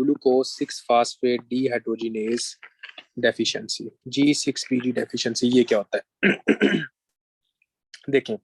Glucose 6 phosphate dehydrogenase deficiency, G6PD deficiency. ये क्या होता है? देखें,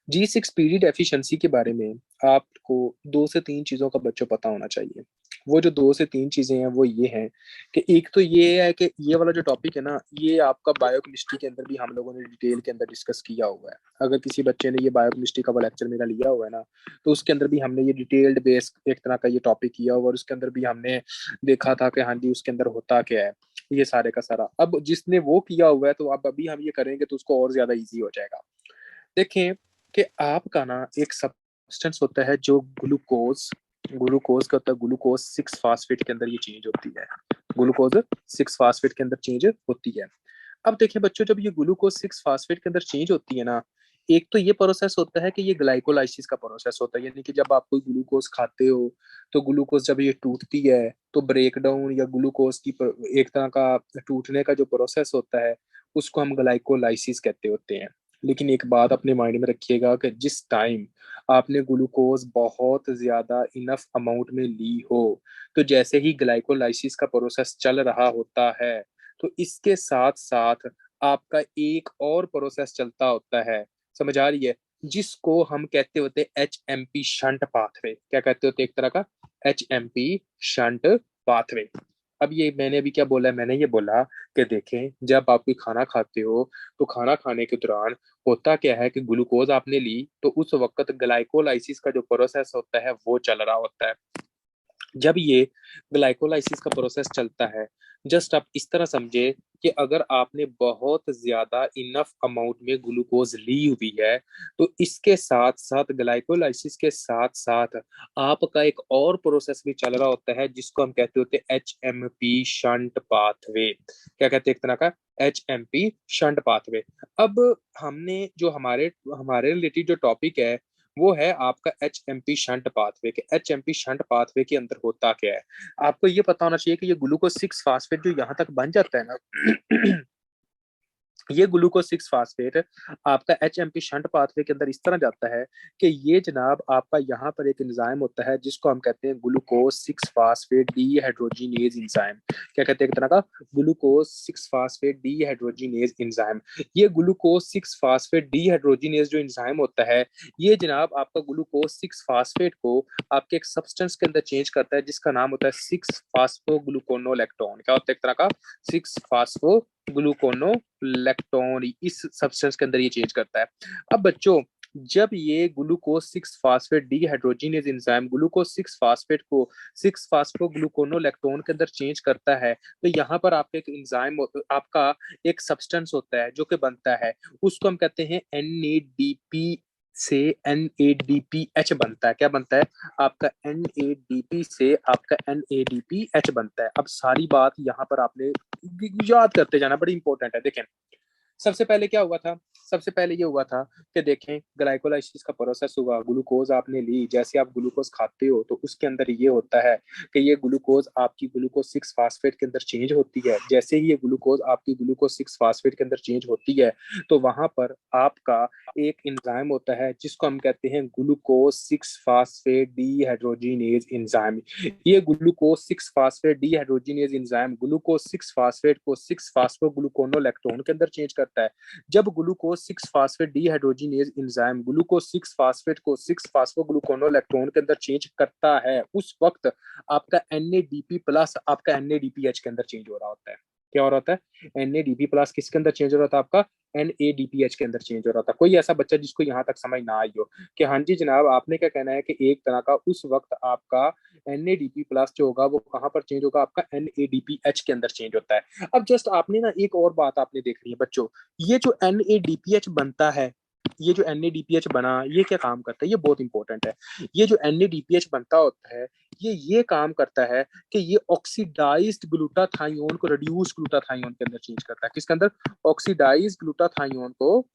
G6PD डेफिशिएंसी के बारे में आपको 2 से 3 चीजों का बच्चों पता होना चाहिए। वो जो 2 से 3 चीजें हैं वो ये हैं कि एक तो ये है कि ये वाला जो टॉपिक है ना, ये आपका बायोकेमिस्ट्री के अंदर भी हम लोगों ने डिटेल के अंदर डिस्कस किया हुआ है। अगर किसी बच्चे ने ये बायोकेमिस्ट्री का वो लेक्चर मेरा लिया हुआ है ना, तो उसके अंदर भी हमने ये डिटेल्ड बेस एक तरह का ये टॉपिक किया हुआ, और उसके अंदर भी हमने देखा था कि हाँ जी उसके अंदर होता क्या है, ये सारे का सारा। अब जिसने वो किया हुआ है तो अब अभी हम ये करेंगे तो उसको और ज्यादा ईजी हो जाएगा। देखें कि आपका ना एक सब्सटेंस होता है जो ग्लूकोज, ग्लूकोज का होता है, ग्लूकोज 6 फास्फेट के अंदर ये चेंज होती है। ग्लूकोज 6 फास्फेट के अंदर चेंज होती है। अब देखिए बच्चों, जब ये ग्लूकोज 6 फास्फेट के अंदर चेंज होती है ना, एक तो ये प्रोसेस होता है कि ये ग्लाइकोलाइसिस का प्रोसेस होता है, यानी कि जब आप कोई ग्लूकोज खाते हो तो ग्लूकोज जब ये टूटती है तो ब्रेक डाउन या ग्लूकोज की एक तरह का टूटने का जो प्रोसेस होता है उसको हम ग्लाइकोलाइसिस कहते होते हैं। लेकिन एक बात अपने माइंड में रखिएगा कि जिस टाइम आपने ग्लूकोज बहुत ज्यादा इनफ अमाउंट में ली हो, तो जैसे ही ग्लाइकोलाइसिस का प्रोसेस चल रहा होता है तो इसके साथ साथ आपका एक और प्रोसेस चलता होता है, समझ आ रही है, जिसको हम कहते होते हैं HMP शंट पाथवे। क्या कहते होते हैं? एक तरह का HMP शंट पाथवे। अब ये मैंने अभी क्या बोला है? मैंने ये बोला कि देखें, जब आप कोई खाना खाते हो तो खाना खाने के दौरान होता क्या है कि ग्लूकोज आपने ली तो उस वक्त ग्लाइकोलाइसिस का जो प्रोसेस होता है वो चल रहा होता है। जब ये ग्लाइकोलाइसिस का प्रोसेस चलता है, जस्ट आप इस तरह समझे कि अगर आपने बहुत ज्यादा इनफ अमाउंट में ग्लूकोज ली हुई है तो इसके साथ साथ ग्लाइकोलाइसिस के साथ साथ आपका एक और प्रोसेस भी चल रहा होता है जिसको हम कहते होते हैं HMP शंट पाथवे। क्या कहते हैं? एक तरह का HMP शंट पाथवे। अब हमने जो हमारे हमारे रिलेटेड जो टॉपिक है वो है आपका HMP शंट पाथवे के। HMP शंट पाथवे के अंदर होता क्या है, आपको ये पता होना चाहिए कि ये ग्लूकोज 6 फास्फेट जो यहाँ तक बन जाता है ना, ये ग्लूकोज 6 फास्फेट आपका HMP शंट पाथवे के अंदर इस तरह जाता है कि ये जनाब आपका यहाँ पर एक एंजाइम होता है जिसको हम कहते हैं ग्लूकोज 6 फास्फेट डीहाइड्रोजिनेज एंजाइम। क्या कहते हैं? एक तरह का ग्लूकोज 6 फास्फेट डीहाइड्रोजिनेज एंजाइम। ये ग्लूकोज 6 फास्फेट डीहाइड्रोजिनेज जो एंजाइम होता है, ये जनाब आपका ग्लूकोज 6 फास्फेट को आपके एक सब्सटेंस के अंदर चेंज करता है जिसका नाम होता है 6 फास्फोग्लूकोनोलेक्टोन। क्या होता है? एक तरह का 6 फास्फोग्लूकोनोलेक्टोन, इस सब्सटेंस के अंदर ये चेंज करता है। अब बच्चों, जब ये glucose 6 phosphate dehydrogenase enzyme glucose 6 phosphate को 6 फास्फोग्लूकोनोलेक्टोन के अंदर चेंज करता है, तो यहाँ पर आपका एक एंजाइम, आपका एक सब्सटेंस होता है जो कि बनता है, उसको हम कहते हैं NADP से NADPH बनता है। क्या बनता है? आपका NADP से आपका NADPH बनता है। अब सारी बात यहाँ पर आपने याद करते जाना, बड़ी इंपॉर्टेंट है। देखें, सबसे पहले क्या हुआ था? सबसे पहले ये हुआ था कि देखें, ग्लाइकोलाइसिस का प्रोसेस हुआ, ग्लूकोज आपने ली, जैसे आप ग्लूकोज खाते हो तो उसके अंदर ये होता है कि ये ग्लूकोज आपकी ग्लूकोज 6 फास्फेट के अंदर चेंज होती है। जैसे ही ये ग्लूकोज आपकी ग्लूकोज 6 फास्फेट के अंदर चेंज होती है तो वहां पर आपका एक एंजाइम होता है जिसको हम कहते हैं ग्लूकोज 6 फास्फेट डीहाइड्रोजिनेज एंजाइम। ये glucose 6 phosphate dehydrogenase enzyme glucose 6 phosphate को 6 फास्फोग्लूकोनोलेक्टोन के अंदर चेंज करता है। जब glucose 6 phosphate dehydrogenase enzyme glucose 6 phosphate को 6 फास्फोग्लूकोनोलेक्टोन के अंदर चेंज करता है, उस वक्त आपका NADP प्लस आपका NADPH के अंदर चेंज हो रहा होता है। क्या हो रहा होता है? NADP प्लस किसके अंदर चेंज हो रहा था? आपका NADPH के अंदर चेंज हो रहा था। कोई ऐसा बच्चा जिसको यहाँ तक समझ ना आई हो कि हाँ जी जनाब आपने क्या कहना है कि एक तरह का उस वक्त आपका NADP प्लस जो होगा वो कहाँ पर चेंज होगा? आपका NADPH के अंदर चेंज होता है। अब जस्ट आपने ना एक और बात आपने देखनी है बच्चों, ये जो NADPH बनता है, ये जो NADPH बना, ये क्या काम करता है? ये बहुत इंपॉर्टेंट है। ये जो NADPH बनता होता है, ये काम करता है कि ये ऑक्सीडाइज्ड ग्लूटाथायोन को रिड्यूस ग्लूटाथायोन के अंदर चेंज करता है। किसके अंदर? ऑक्सीडाइज्ड ग्लूटाथायोन को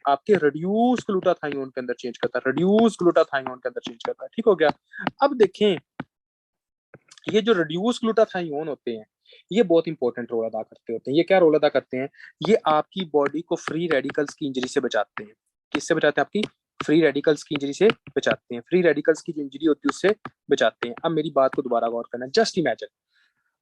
आपके रिड्यूस ग्लूटाथायोन के अंदर चेंज करता है, रिड्यूस ग्लूटाथायोन के अंदर चेंज करता है। ठीक हो गया? अब देखें, ये जो रिड्यूस ग्लूटाथायोन होते हैं ये बहुत इंपॉर्टेंट रोल अदा करते होते हैं। ये क्या रोल अदा करते हैं? ये आपकी बॉडी को फ्री रेडिकल्स की इंजरी से बचाते हैं। किससे बचाते हैं? आपकी फ्री रेडिकल्स की इंजरी से बचाते हैं, फ्री रेडिकल्स की जो इंजरी होती है उससे बचाते हैं। अब मेरी बात को दोबारा गौर करना, जस्ट इमेजिन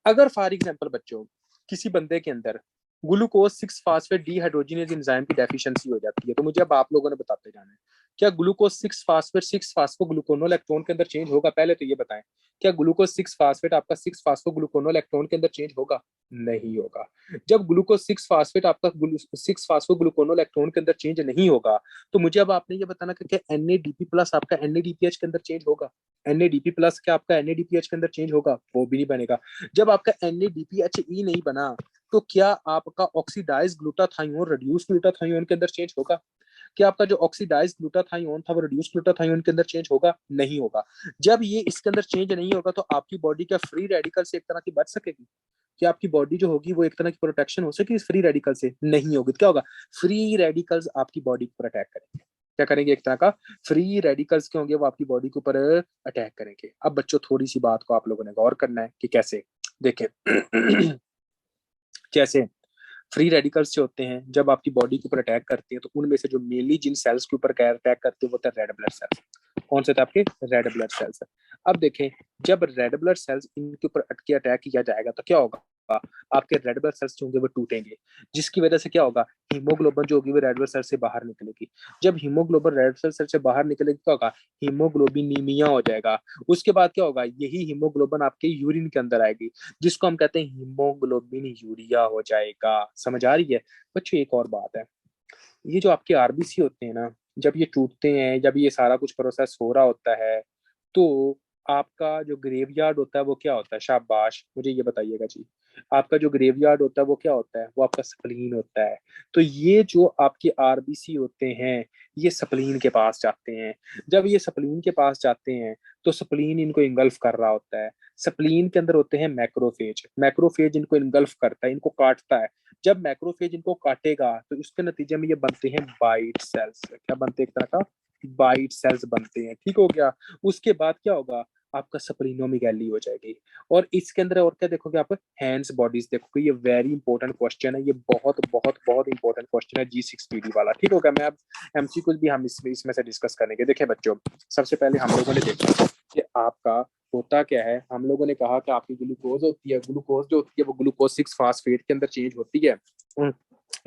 अगर फॉर एग्जांपल बच्चों किसी बंदे के अंदर ग्लूकोज 6 फास्फेट डीहाइड्रोजिनेज एंजाइम की डेफिशिएंसी हो जाती है, तो मुझे अब आप लोगों ने बताते जाना है, क्या ग्लूकोज 6 फास्फेट 6 फास्फोग्लूकोनोलेक्टोन के अंदर चेंज होगा? पहले तो ये बताएं, क्या ग्लूकोज 6 फास्फेट आपका 6 फास्फोग्लूकोनोलेक्टोन के अंदर चेंज होगा? नहीं होगा। जब ग्लूकोज 6 फास्फेट आपका 6 फास्फोग्लूकोनोलेक्टोन के अंदर चेंज नहीं होगा, तो मुझे अब आपने ये बताना कि क्या एनएडीपी प्लस आपका एनएडीपीएच के अंदर चेंज होगा? एनएडीपी प्लस क्या आपका एनएडीपीएच के अंदर चेंज होगा? वो भी नहीं बनेगा। जब आपका एनएडीपीएचई नहीं बना, तो क्या आपका ऑक्सीडाइज ग्लूटाथायोन रिड्यूस ग्लूटाथायोन के अंदर चेंज होगा? क्या आपका जो ऑक्सीडाइज ग्लूटाथायोन था वो रिड्यूस ग्लूटाथायोन के अंदर चेंज होगा? नहीं होगा। जब ये इसके अंदर चेंज नहीं होगा, तो आपकी बॉडी क्या फ्री रेडिकल से एक तरह की बच सकेगी? क्या आपकी बॉडी जो होगी वो एक तरह की प्रोटेक्शन हो सकेगी फ्री रेडिकल से? नहीं होगी। क्या होगा? फ्री रेडिकल्स आपकी बॉडी पर अटैक करेंगे। क्या करेंगे? एक तरह का फ्री रेडिकल्स के होंगे वो आपकी बॉडी के ऊपर अटैक करेंगे। अब बच्चों थोड़ी सी बात को आप लोगों ने गौर करना है कि कैसे। देखें जैसे फ्री रेडिकल्स जो होते हैं जब आपकी बॉडी के ऊपर अटैक करते हैं, तो उनमें से जो मेनली जिन सेल्स के ऊपर अटैक करते हैं वो होता है रेड ब्लड सेल्स। कौन से थे आपके? Red blood cells. अब देखें, जब रेड ब्लड सेल्स इनके ऊपर अटके अटैक किया जाएगा तो क्या होगा? आपके रेड ब्लड सेल्स जो होंगे वो टूटेंगे, जिसकी वजह से क्या होगा? हीमोग्लोबिन जो होगी वो रेड ब्लड सेल से बाहर निकलेगी। जब हीमोग्लोबिन रेड ब्लड सेल से बाहर निकलेगी क्या होगा? हीमोग्लोबिनीमिया हो जाएगा। उसके बाद क्या होगा? यही हीमोग्लोबिन आपके यूरिन के अंदर आएगी, जिसको हम कहते हैं हीमोग्लोबिन यूरिया हो जाएगा। समझ आ रही है बच्चों? एक और बात है, ये जो आपके आरबीसी होते हैं ना, जब ये टूटते हैं, जब ये सारा कुछ प्रोसेस हो रहा होता है, तो आपका जो ग्रेवयार्ड होता है वो क्या होता है? शाबाश, मुझे ये बताइएगा जी। आपका जो ग्रेवयार्ड होता है वो क्या होता है? वो आपका स्प्लीन होता है। तो ये जो आपके आरबीसी होते हैं, ये स्प्लीन के पास जाते हैं। जब ये स्प्लीन के पास जाते हैं, तो स्प्लीन इनको इंगल्फ कर रहा होता है। स्प्लीन के अंदर होते हैं मैक्रोफेज। मैक्रोफेज इनको इंगल्फ करता है, इनको काटता है। जब मैक्रोफेज इनको काटेगा, तो इसके नतीजे में ये बनते हैं बाइट सेल्स। क्या बनते हैं? एक तरह का बाइट सेल्स बनते हैं। ठीक हो गया। उसके बाद क्या होगा? आपका स्प्लीनोमेगैली हो जाएगी। और इसके अंदर और क्या देखोगे आप? हैंड्स बॉडीज देखोगे। ये वेरी इंपॉर्टेंट क्वेश्चन है, ये बहुत बहुत बहुत इंपॉर्टेंट क्वेश्चन है G6PD वाला। ठीक हो गया। मैं अब एमसीक्यूज भी हम इसमें से डिस्कस करेंगे। देखिए बच्चों, सबसे पहले हम लोगों ने देखा कि आपका होता क्या है। हम लोगों ने कहा कि आपकी ग्लूकोज होती है, ग्लूकोज जो होती है वो ग्लूकोज 6 फास्फेट के अंदर चेंज होती है।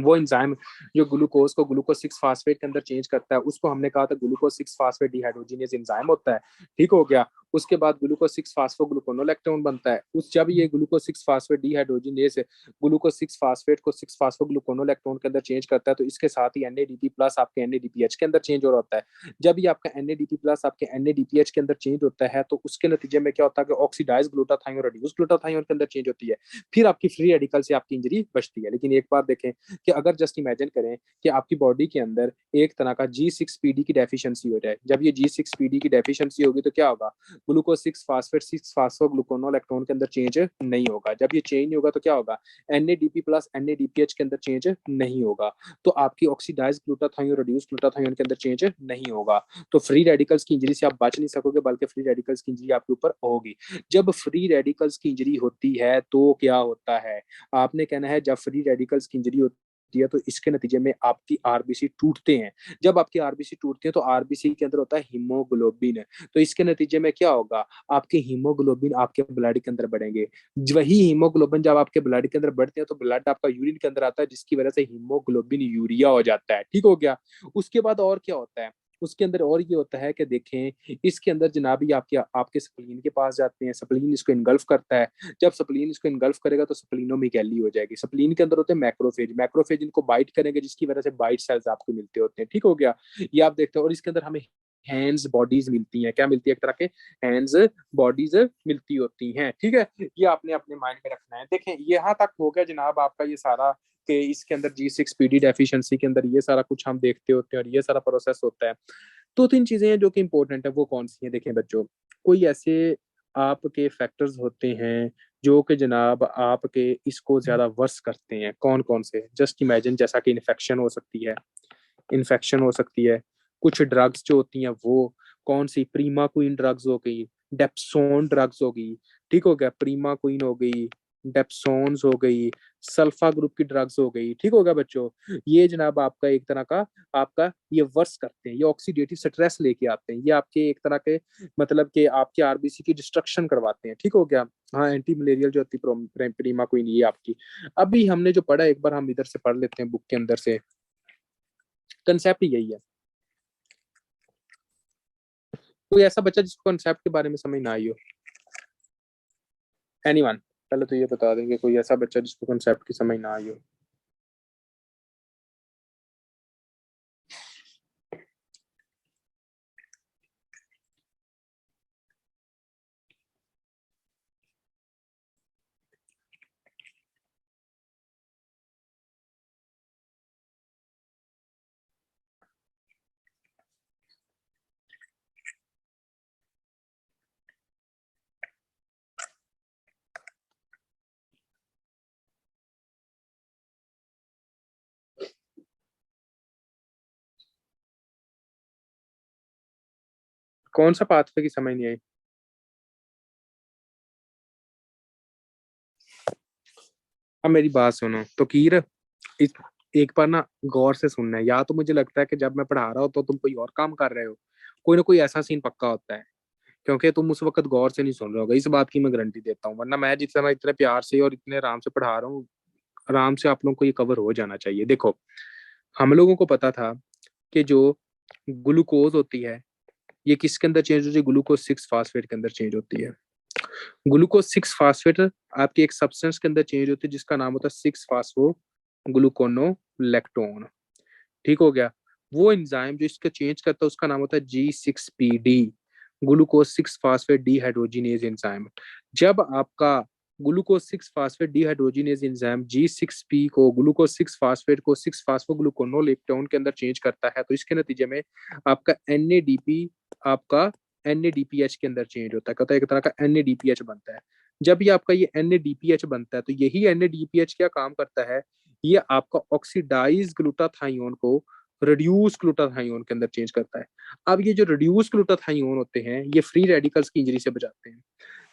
वो एंजाइम जो ग्लूकोज को ग्लूकोज 6 फास्फेट के अंदर चेंज करता है, उसको हमने कहा था ग्लूकोज 6 फास्फेट डिहाइड्रोजिनेज एंजाइम होता है। ठीक हो गया। उसके बाद ग्लूकोज 6 फास्फोग्लूकोनोलेक्टोन बनता है। उस जब ये glucose 6 phosphate dehydrogenase glucose 6 phosphate को 6 फास्फोग्लूकोनोलेक्टोन के अंदर चेंज करता है, तो इसके साथ ही एनएडीपी प्लस आपके एनएडीपीएच के अंदर चेंज हो रहा होता है। जब ये आपका एनएडीपी प्लस आपके एनएडीपीएच के अंदर चेंज होता है, तो उसके नतीजे में क्या होता है कि ऑक्सीडाइज ग्लूटाथायोन रिड्यूस ग्लूटाथायोन के अंदर चेंज होती है। फिर आपकी फ्री रेडिकल से आपकी इंजरी बचती है। लेकिन एक बार देखें कि अगर जस्ट इमेजिन करें कि आपकी बॉडी के अंदर एक तरह का G6PD की डेफिशिएंसी हो जाए। जब ये G6PD की डेफिशिएंसी होगी तो क्या होगा? ग्लूकोज 6 फास्फेट 6 फास्फोग्लूकोनोलेक्टोन के अंदर चेंज नहीं होगा। जब ये चेंज होगा तो क्या होगा? एनएडीपी प्लस एनएडीपीएच के अंदर चेंज नहीं होगा। तो आपकी ऑक्सीडाइज ग्लूटाथायोन रिड्यूस ग्लूटाथायोन के अंदर चेंज नहीं होगा। तो फ्री रेडिकल्स की इंजरी से आप बच नहीं सकोगे, बल्कि फ्री रेडिकल्स की इंजरी आपके ऊपर होगी। जब फ्री रेडिकल्स की इंजरी होती है तो क्या होता है? आपने कहना है जब फ्री रेडिकल्स की इंजरी होती है तो इसके नतीजे में आपकी आरबीसी टूटते हैं। जब आपकी आरबीसी टूटते हैं तो आरबीसी के अंदर होता है हीमोग्लोबिन। तो इसके नतीजे में क्या होगा? आपके हीमोग्लोबिन आपके ब्लड के अंदर बढ़ेंगे। वही हीमोग्लोबिन जब आपके ब्लड के अंदर बढ़ते हैं तो ब्लड आपका यूरिन के अंदर आता है, जिसकी वजह से हीमोग्लोबिन यूरिया हो जाता है। ठीक हो गया। उसके बाद और क्या होता है? उसके अंदर और ये होता है कि देखें, इसके अंदर जनाब ही आपके स्प्लीन के पास जाते हैं। स्प्लीन इसको इनगल्फ करता है। जब स्प्लीन इसको इनगल्फ करेगा तो स्प्लीनोमेगैली हो जाएगी। स्प्लीन के अंदर होते हैं मैक्रोफेज। मैक्रोफेज इनको बाइट करेंगे, जिसकी वजह से बाइट सेल्स आपको मिलते होते हैं। ठीक हो गया। ये आप देखते हो। और इसके अंदर हमें हैंड्स बॉडीज मिलती हैं। क्या मिलती है? एक तरह के हैंड्स बॉडीज मिलती होती हैं। ठीक है। ये आपने अपने माइंड में रखना है। देखें, यहाँ तक हो गया जनाब आपका ये सारा कि इसके अंदर G6PD डेफिशिएंसी के अंदर ये सारा कुछ हम देखते होते हैं और ये सारा प्रोसेस होता है। दो तीन चीजें हैं जो कि इंपॉर्टेंट है, वो कौन सी हैं? देखें बच्चों, कोई ऐसे आपके फैक्टर्स होते हैं जो कि जनाब आपके इसको ज्यादा वर्स करते हैं। कौन कौन से? जस्ट इमेजिन, जैसा कि इन्फेक्शन हो सकती है, इन्फेक्शन हो सकती है। कुछ ड्रग्स जो होती हैं वो कौन सी? प्रीमा क्वीन ड्रग्स हो गई, डेप्सोन ड्रग्स हो गई। ठीक हो गया। प्रीमा क्वीन हो गई, डेप्सोन्स हो गई, सल्फा ग्रुप की ड्रग्स हो गई, ठीक हो गया बच्चों। ये जनाब आपका एक तरह का आपका ये वर्स करते हैं, ये ऑक्सीडेटिव स्ट्रेस लेके आते हैं, ये आपके एक तरह के मतलब कि आपके आरबीसी की डिस्ट्रक्शन करवाते हैं, ठीक हो गया। हाँ, एंटी मलेरियल जो होती है प्रीमा क्वीन ये आपकी। अभी हमने जो पढ़ा एक बार हम इधर से पढ़ लेते हैं बुक के अंदर से, कंसेप्ट यही है। कोई ऐसा बच्चा जिसको कंसेप्ट के बारे में समझ ना आई हो? एनीवन? पहले तो ये बता देंगे कोई ऐसा बच्चा जिसको कंसेप्ट की समझ ना आई हो। कौन सा पाथवे की समझ नहीं आई? अब मेरी बात सुनो तो कीर, इस एक बार ना गौर से सुनना है। या तो मुझे लगता है कि जब मैं पढ़ा रहा हूँ तो तुम कोई और काम कर रहे हो, कोई ना कोई ऐसा सीन पक्का होता है, क्योंकि तुम उस वक्त गौर से नहीं सुन रहे होगे, इस बात की मैं गारंटी देता हूँ। वरना मैं जितना मैं इतने प्यार से और इतने आराम से पढ़ा रहा हूँ, आराम से आप लोगों को ये कवर हो जाना चाहिए। देखो, हम लोगों को पता था कि जो ग्लूकोज होती है ये किसके अंदर चेंज होती है? ग्लूकोज सिक्स फास्फेट के अंदर चेंज होती है। ग्लूकोज सिक्स फास्फेट आपकी एक सब्सटेंस के अंदर चेंज होती है जिसका नाम होता है सिक्स फास्फो ग्लूकोनोलेक्टोन, ठीक हो गया। वो एंजाइम जो इसका चेंज करता है उसका नाम होता है G6PD, glucose six phosphate dehydrogenase enzyme. जब आपका glucose six phosphate dehydrogenase enzyme G6P को ग्लूकोज सिक्स फास्फेट को सिक्स फास्फोग्लूकोनोलेक्टोन के अंदर चेंज करता है तो इसके नतीजे में आपका NADP आपका NADPH के अंदर चेंज होता है, कहता है एक तरह का NADPH बनता है। जब ये आपका ये NADPH बनता है तो यही NADPH क्या काम करता है, ये आपका ऑक्सीडाइज ग्लूटाथायोन को रिड्यूस ग्लूटाथायोन के अंदर चेंज करता है। अब ये जो रिड्यूस ग्लूटाथायोन होते हैं ये फ्री रेडिकल्स की इंजरी से बचाते हैं।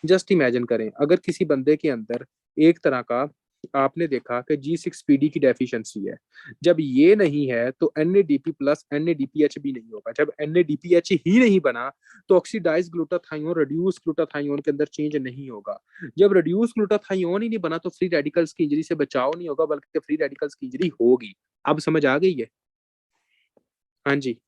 जस्ट इमेजिन करें अगर किसी बंदे के अंदर एक तरह का आपने देखा कि G6PD की डेफिशिएंसी है, जब ये नहीं है तो NADP प्लस NADPH भी नहीं होगा। जब NADPH ही नहीं बना तो ऑक्सीडाइज ग्लूटाथायोन रिड्यूस ग्लूटाथायोन के अंदर चेंज नहीं होगा। जब रिड्यूस ग्लूटाथायोन ही नहीं बना तो फ्री रेडिकल्स की इंजरी से बचाव नहीं होगा बल्कि फ्री रेडिकल्स की इंजरी होगी। अब समझ आ गई है? हाँ जी।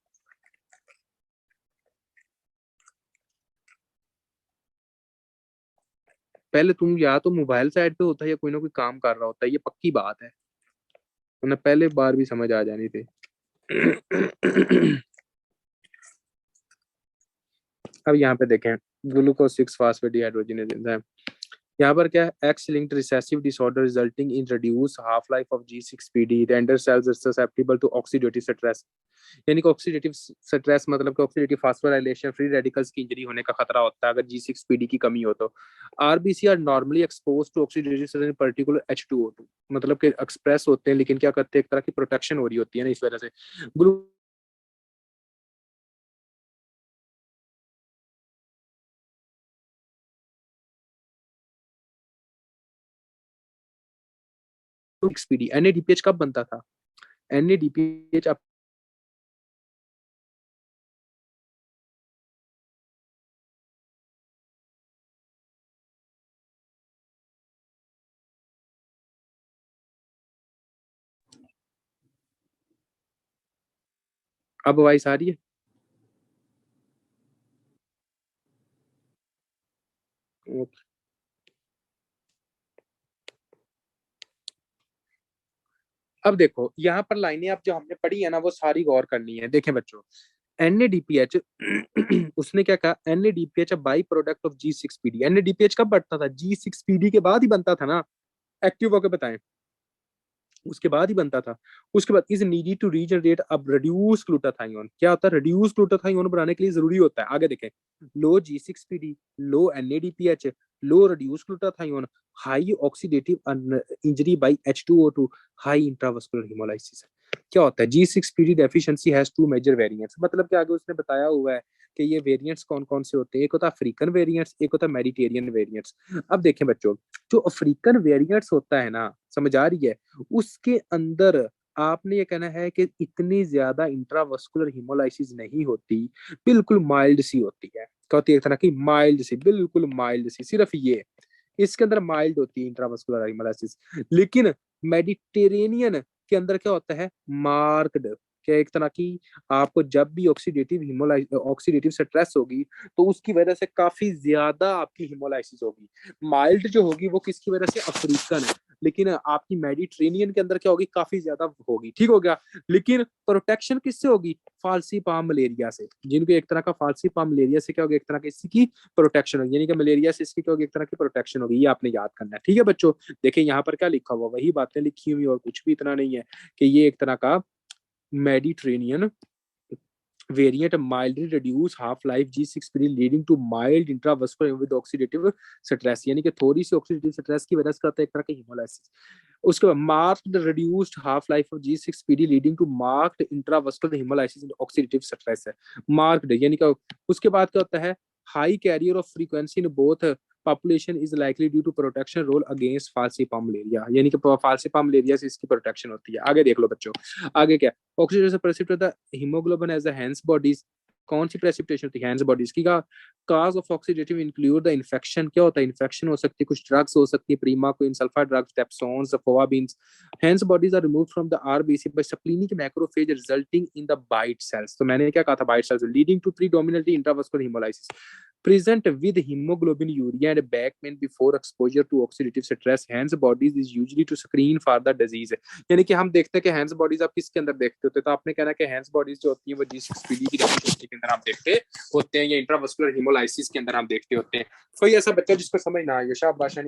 पहले तुम या तो मोबाइल साइड पे होता है या कोई ना कोई काम कर रहा होता है, ये पक्की बात है, वरना पहले बार भी समझ आ जानी थी। अब यहाँ पे देखें, ग्लूकोज सिक्स फास्फेटिहाइड्रोजिनेज एंजाइम, यहाँ पर क्या है, X linked recessive disorder resulting in reduce half life of G6PD render cells susceptible to oxidative stress. यानी कि ऑक्सीडेटिव स्ट्रेस मतलब कि ऑक्सीडेटिव फास्फोराइलेशन फ्री रेडिकल्स की इंजरी होने का खतरा होता है अगर G6PD की कमी हो तो। RBC are normally expose to oxidative stress in particular H2O2, मतलब कि एक्सप्रेस होते हैं लेकिन क्या करते हैं एक तरह की प्रोटेक्शन हो रही होती है ना इस वजह से। ग्लूकोज NADPH कब बनता था? NADPH अब वॉइस आ रही है? अब देखो यहाँ पर लाइनें आप जो हमने पढ़ी है ना वो सारी गौर करनी है। देखें बच्चों, NADPH उसने क्या कहा, NADPH by product of G6PD। NADPH कब बढ़ता था? G6PD के बाद ही बनता था ना, एक्टिव होकर बताएं, उसके बाद ही बनता था। उसके बाद इज नीडेड टू रीजनरेट अब रिड्यूस ग्लूटाथायोन। क्या होता है? रिड्यूस ग्लूटाथायोन बनाने के लिए जरूरी होता है, आगे देखें, low G6PD, low NADPH, low reduce glutathione, high oxidative injury by H2O2, high intravascular hemolysis. क्या होता है? G6PD deficiency has two major variants, मतलब कि आगे उसने बताया हुआ है कि ये वेरिएंट्स कौन कौन से होते हैं। एक होता है अफ्रीकन वेरिएंट्स, एक होता है मेडिटेरियन वेरिएंट्स। अब देखें बच्चों, जो अफ्रीकन वेरिएंट्स होता है ना, समझ आ रही है, उसके अंदर आपने ये कहना है कि इतनी ज्यादा इंट्रावस्कुलर हिमोलाइसिस नहीं होती, बिल्कुल माइल्ड सी होती है। क्या होती है? एक तरह की माइल्ड सी, बिल्कुल माइल्ड सी, सिर्फ ये इसके अंदर माइल्ड होती है इंट्रावस्कुलर हिमोलाइसिस। लेकिन मेडिटेरेनियन के अंदर क्या होता है? मार्क्ड। क्या एक तरह की आपको जब भी ऑक्सीडेटिव स्ट्रेस होगी तो उसकी वजह से काफी ज्यादा आपकी हिमोलाइसिस होगी। माइल्ड जो होगी वो किसकी वजह से? अफ्रीकन है। लेकिन आपकी मेडिटेरेनियन के अंदर क्या होगी? काफी ज्यादा होगी। ठीक हो गया। लेकिन प्रोटेक्शन किससे होगी? फालसी पाम मलेरिया से। जिनको एक तरह का फालसी पाम मलेरिया से क्या होगी? एक तरह की इसकी प्रोटेक्शन होगी, यानी कि मलेरिया से इसकी क्या होगी? एक तरह की प्रोटेक्शन होगी। ये आपने याद करना है। ठीक है बच्चों, देखिए यहाँ पर क्या लिखा हुआ, वही बातें लिखी हुई और कुछ भी इतना नहीं है कि ये एक तरह का Mediterranean variant mildly reduce half life G6PD leading to mild intravascular with oxidative stress, यानी कि थोड़ी सी ऑक्सीडेटिव स्ट्रेस की वजह से करता है एक तरह का हिमोलाइसिस। उसके बाद marked reduced half life of G6PD leading to marked intravascular hemolysis and oxidative stress है। मार्क्ड यानी कि उसके बाद क्या होता है? High carrier of frequency in both population is likely due to protection role against falciparum malaria, यानी कि फाल्सीपाम मलेरिया से इसकी प्रोटेक्शन होती है। आगे देख लो बच्चों, आगे क्या? Oxidation precipitate the hemoglobin as the Heinz bodies. कौन सी प्रेसिपिटेशन होती है? हैंस बॉडीज की। का cause of oxidative include the infection. क्या होता है? इन्फेक्शन हो सकती है, कुछ ड्रग्स हो सकती है, प्रीमा को sulfa drugs, dapsones, fava beans. Heinz bodies are removed from the RBC by splenic macrophage resulting in the bite cells. तो मैंने क्या कहा था? Bite cells leading to predominantly intravascular hemolysis present with hemoglobin urea and back pain before exposure to oxidative stress. Hence bodies is usually to screen for the disease। यानी कि हम देखते हैं कि हैंस बॉडीज आप किसके अंदर देखते होते हैं? तो आपने कहना कि हैंस बॉडीज जो होती है वो G6PD की डेफिशिएंसी के अंदर आप देखते होते हैं, या इंट्रावस्कुलर हिमोलाइसिस के अंदर आप देखते होते हैं। कोई ऐसा बच्चा जिसको समझ ना आए? शाबाश।